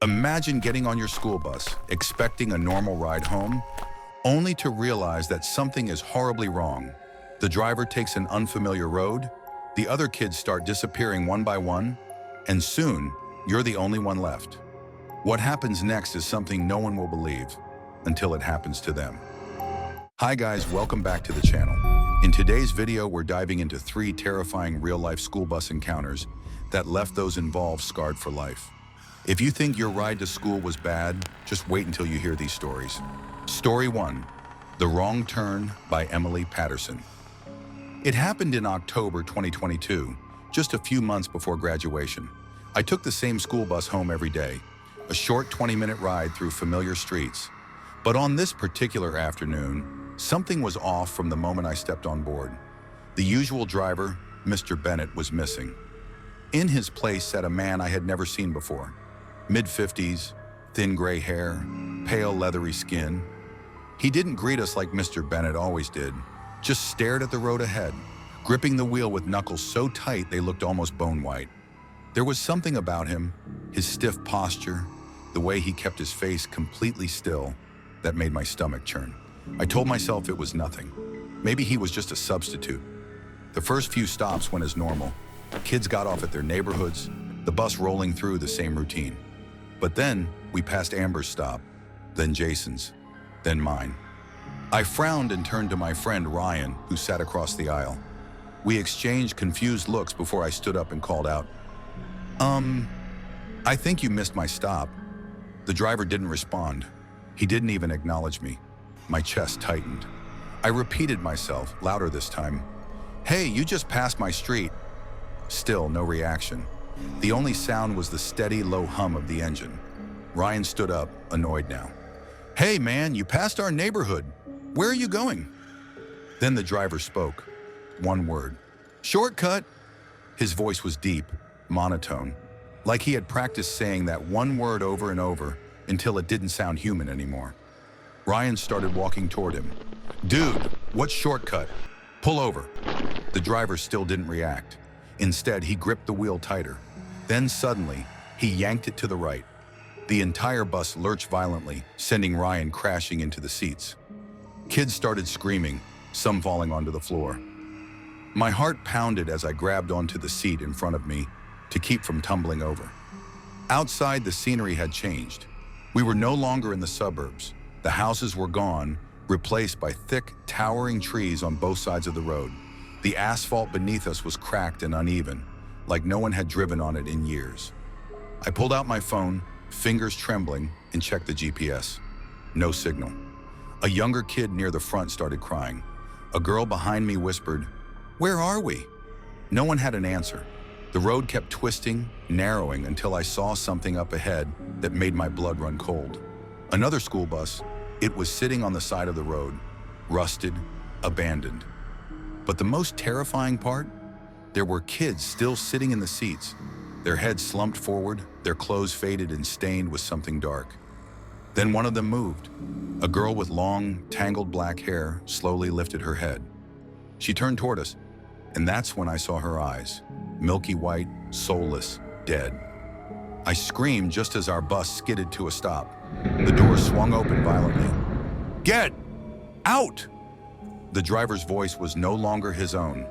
Imagine getting on your school bus, expecting a normal ride home, only to realize that something is horribly wrong. The driver takes an unfamiliar road, the other kids start disappearing one by one, and soon, you're the only one left. What happens next is something no one will believe until it happens to them. Hi guys, welcome back to the channel. In today's video, we're diving into 3 terrifying real-life school bus encounters that left those involved scarred for life. If you think your ride to school was bad, just wait until you hear these stories. Story 1, The Wrong Turn by Emily Patterson. It happened in October 2022, just a few months before graduation. I took the same school bus home every day, a short 20-minute ride through familiar streets. But on this particular afternoon, something was off from the moment I stepped on board. The usual driver, Mr. Bennett, was missing. In his place sat a man I had never seen before. Mid-50s, thin gray hair, pale leathery skin. He didn't greet us like Mr. Bennett always did, just stared at the road ahead, gripping the wheel with knuckles so tight they looked almost bone white. There was something about him, his stiff posture, the way he kept his face completely still, that made my stomach churn. I told myself it was nothing. Maybe he was just a substitute. The first few stops went as normal. Kids got off at their neighborhoods, the bus rolling through the same routine. But then we passed Amber's stop, then Jason's, then mine. I frowned and turned to my friend Ryan, who sat across the aisle. We exchanged confused looks before I stood up and called out, I think you missed my stop." The driver didn't respond. He didn't even acknowledge me. My chest tightened. I repeated myself, louder this time. "Hey, you just passed my street." Still no reaction. The only sound was the steady, low hum of the engine. Ryan stood up, annoyed now. "Hey man, you passed our neighborhood. Where are you going?" Then the driver spoke. One word. "Shortcut." His voice was deep, monotone, like he had practiced saying that one word over and over until it didn't sound human anymore. Ryan started walking toward him. "Dude, what's shortcut? Pull over." The driver still didn't react. Instead, he gripped the wheel tighter. Then suddenly, he yanked it to the right. The entire bus lurched violently, sending Ryan crashing into the seats. Kids started screaming, some falling onto the floor. My heart pounded as I grabbed onto the seat in front of me to keep from tumbling over. Outside, the scenery had changed. We were no longer in the suburbs. The houses were gone, replaced by thick, towering trees on both sides of the road. The asphalt beneath us was cracked and uneven, like no one had driven on it in years. I pulled out my phone, fingers trembling, and checked the GPS. No signal. A younger kid near the front started crying. A girl behind me whispered, "Where are we?" No one had an answer. The road kept twisting, narrowing until I saw something up ahead that made my blood run cold. Another school bus. It was sitting on the side of the road, rusted, abandoned. But the most terrifying part? There were kids still sitting in the seats, their heads slumped forward, their clothes faded and stained with something dark. Then one of them moved. A girl with long, tangled black hair slowly lifted her head. She turned toward us, and that's when I saw her eyes, milky white, soulless, dead. I screamed just as our bus skidded to a stop. The door swung open violently. "Get out!" The driver's voice was no longer his own.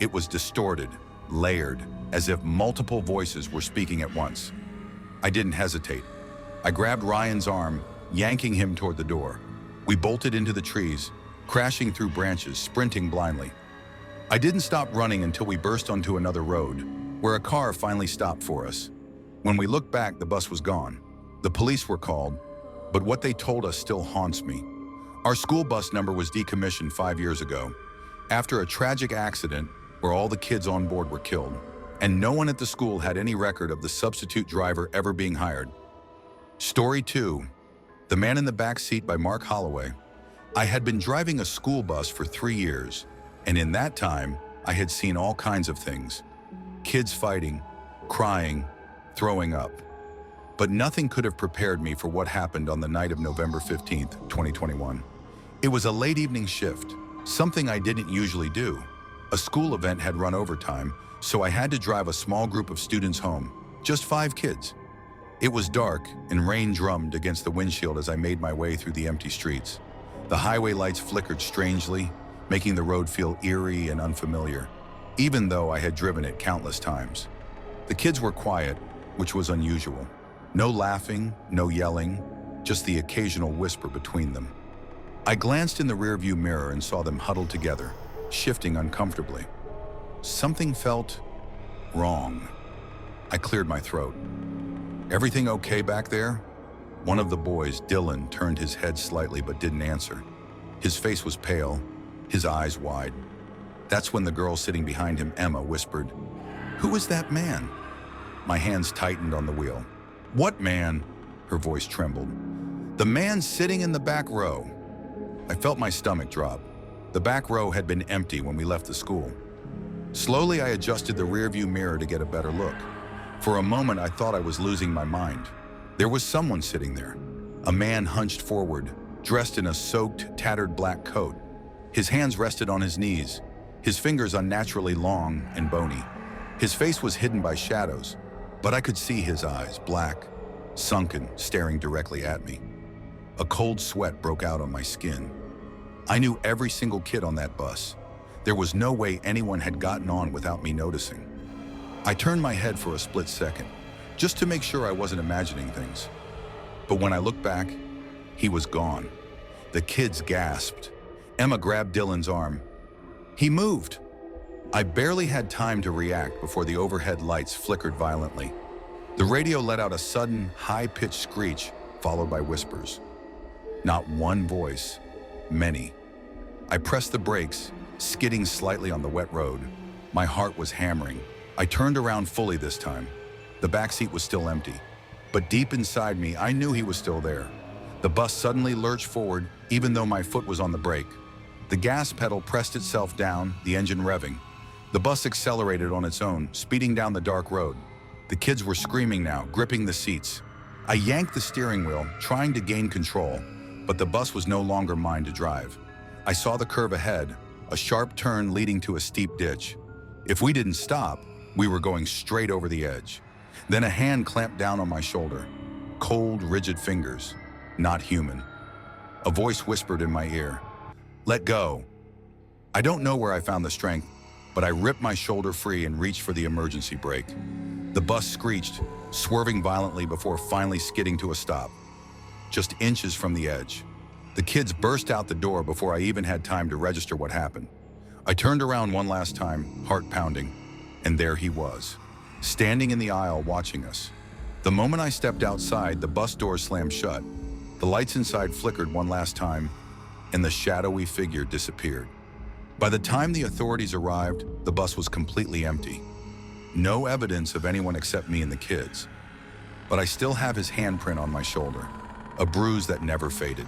It was distorted, layered, as if multiple voices were speaking at once. I didn't hesitate. I grabbed Ryan's arm, yanking him toward the door. We bolted into the trees, crashing through branches, sprinting blindly. I didn't stop running until we burst onto another road, where a car finally stopped for us. When we looked back, the bus was gone. The police were called, but what they told us still haunts me. Our school bus number was decommissioned 5 years ago, after a tragic accident where all the kids on board were killed, and no one at the school had any record of the substitute driver ever being hired. Story 2, The Man in the Back Seat by Mark Holloway. I had been driving a school bus for 3 years, and in that time, I had seen all kinds of things. Kids fighting, crying, throwing up. But nothing could have prepared me for what happened on the night of November 15th, 2021. It was a late evening shift, something I didn't usually do. A school event had run overtime, so I had to drive a small group of students home, just 5 kids. It was dark, and rain drummed against the windshield as I made my way through the empty streets. The highway lights flickered strangely, making the road feel eerie and unfamiliar, even though I had driven it countless times. The kids were quiet, which was unusual. No laughing, no yelling, just the occasional whisper between them. I glanced in the rearview mirror and saw them huddled together, shifting uncomfortably. Something felt wrong. I cleared my throat. "Everything okay back there?" One of the boys, Dylan, turned his head slightly but didn't answer. His face was pale, his eyes wide. That's when the girl sitting behind him, Emma, whispered, "Who is that man?" My hands tightened on the wheel. "What man?" Her voice trembled. "The man sitting in the back row." I felt my stomach drop. The back row had been empty when we left the school. Slowly, I adjusted the rearview mirror to get a better look. For a moment, I thought I was losing my mind. There was someone sitting there. A man hunched forward, dressed in a soaked, tattered black coat. His hands rested on his knees, his fingers unnaturally long and bony. His face was hidden by shadows, but I could see his eyes, black, sunken, staring directly at me. A cold sweat broke out on my skin. I knew every single kid on that bus. There was no way anyone had gotten on without me noticing. I turned my head for a split second, just to make sure I wasn't imagining things. But when I looked back, he was gone. The kids gasped. Emma grabbed Dylan's arm. "He moved!" I barely had time to react before the overhead lights flickered violently. The radio let out a sudden, high-pitched screech, followed by whispers. Not one voice, many. I pressed the brakes, skidding slightly on the wet road. My heart was hammering. I turned around fully this time. The backseat was still empty, but deep inside me, I knew he was still there. The bus suddenly lurched forward, even though my foot was on the brake. The gas pedal pressed itself down, the engine revving. The bus accelerated on its own, speeding down the dark road. The kids were screaming now, gripping the seats. I yanked the steering wheel, trying to gain control, but the bus was no longer mine to drive. I saw the curve ahead, a sharp turn leading to a steep ditch. If we didn't stop, we were going straight over the edge. Then a hand clamped down on my shoulder. Cold, rigid fingers, not human. A voice whispered in my ear, "Let go." I don't know where I found the strength, but I ripped my shoulder free and reached for the emergency brake. The bus screeched, swerving violently before finally skidding to a stop, just inches from the edge. The kids burst out the door before I even had time to register what happened. I turned around one last time, heart pounding, and there he was, standing in the aisle watching us. The moment I stepped outside, the bus door slammed shut. The lights inside flickered one last time, and the shadowy figure disappeared. By the time the authorities arrived, the bus was completely empty. No evidence of anyone except me and the kids. But I still have his handprint on my shoulder, a bruise that never faded.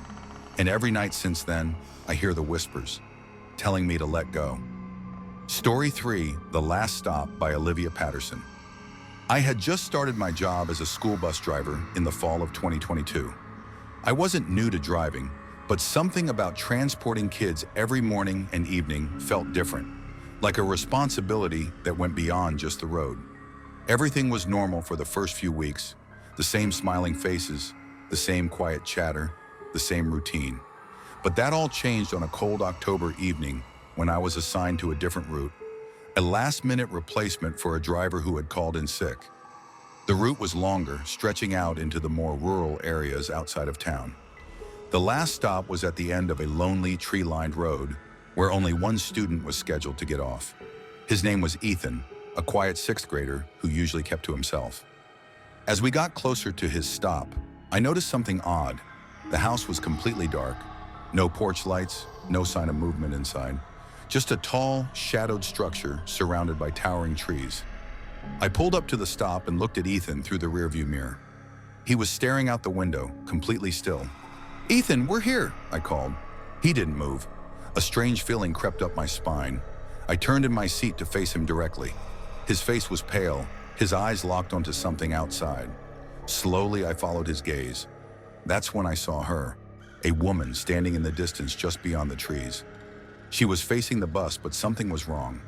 And every night since then, I hear the whispers, telling me to let go. Story 3, The Last Stop by Olivia Patterson. I had just started my job as a school bus driver in the fall of 2022. I wasn't new to driving, but something about transporting kids every morning and evening felt different, like a responsibility that went beyond just the road. Everything was normal for the first few weeks, the same smiling faces, the same quiet chatter, the same routine. But that all changed on a cold October evening when I was assigned to a different route, a last-minute replacement for a driver who had called in sick. The route was longer, stretching out into the more rural areas outside of town. The last stop was at the end of a lonely, tree-lined road where only one student was scheduled to get off. His name was Ethan, a quiet sixth grader who usually kept to himself. As we got closer to his stop, I noticed something odd. The house was completely dark. No porch lights, no sign of movement inside. Just a tall, shadowed structure surrounded by towering trees. I pulled up to the stop and looked at Ethan through the rearview mirror. He was staring out the window, completely still. "Ethan, we're here," I called. He didn't move. A strange feeling crept up my spine. I turned in my seat to face him directly. His face was pale, his eyes locked onto something outside. Slowly, I followed his gaze. That's when I saw her, a woman standing in the distance just beyond the trees. She was facing the bus, but something was wrong.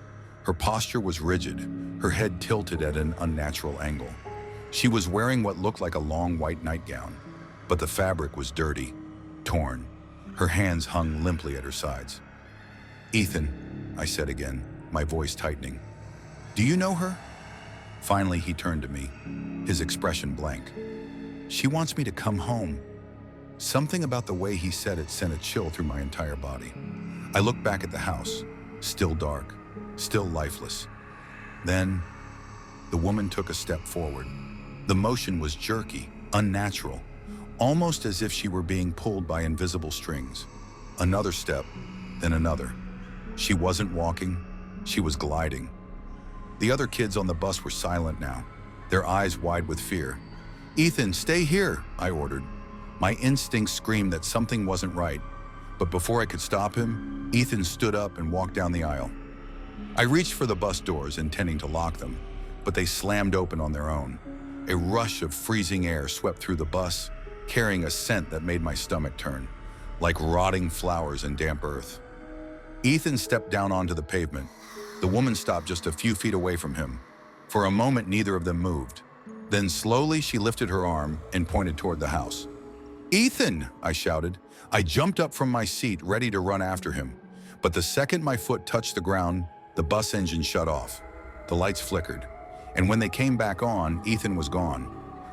Her posture was rigid, her head tilted at an unnatural angle. She was wearing what looked like a long white nightgown, but the fabric was dirty, torn. Her hands hung limply at her sides. "Ethan," I said again, my voice tightening. "Do you know her?" Finally, he turned to me, his expression blank. "She wants me to come home." Something about the way he said it sent a chill through my entire body. I looked back at the house, still dark, still lifeless. Then, the woman took a step forward. The motion was jerky, unnatural, almost as if she were being pulled by invisible strings. Another step, then another. She wasn't walking, she was gliding. The other kids on the bus were silent now, their eyes wide with fear. "Ethan, stay here," I ordered. My instincts screamed that something wasn't right, but before I could stop him, Ethan stood up and walked down the aisle. I reached for the bus doors, intending to lock them, but they slammed open on their own. A rush of freezing air swept through the bus, carrying a scent that made my stomach turn, like rotting flowers and damp earth. Ethan stepped down onto the pavement. The woman stopped just a few feet away from him. For a moment, neither of them moved. Then slowly, she lifted her arm and pointed toward the house. "Ethan!" I shouted. I jumped up from my seat, ready to run after him. But the second my foot touched the ground, the bus engine shut off. The lights flickered. And when they came back on, Ethan was gone.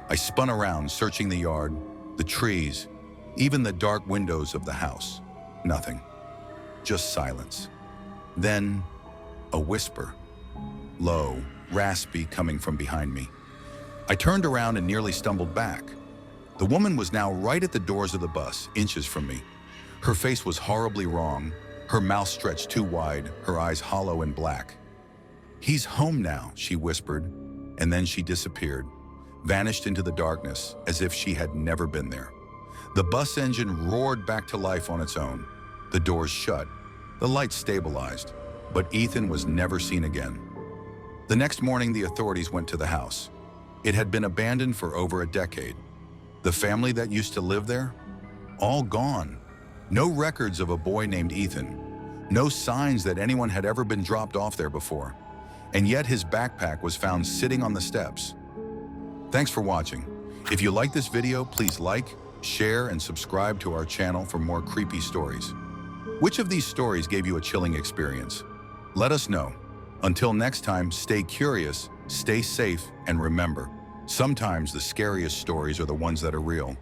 I spun around, searching the yard, the trees, even the dark windows of the house. Nothing. Just silence. Then, a whisper. Low, raspy, coming from behind me. I turned around and nearly stumbled back. The woman was now right at the doors of the bus, inches from me. Her face was horribly wrong, her mouth stretched too wide, her eyes hollow and black. "He's home now," she whispered, and then she disappeared, vanished into the darkness as if she had never been there. The bus engine roared back to life on its own. The doors shut, the lights stabilized, but Ethan was never seen again. The next morning, the authorities went to the house. It had been abandoned for over a decade. The family that used to live there? All gone. No records of a boy named Ethan. No signs that anyone had ever been dropped off there before. And yet his backpack was found sitting on the steps. Thanks for watching. If you like this video, please like, share, and subscribe to our channel for more creepy stories. Which of these stories gave you a chilling experience? Let us know. Until next time, stay curious, stay safe, and remember, sometimes the scariest stories are the ones that are real.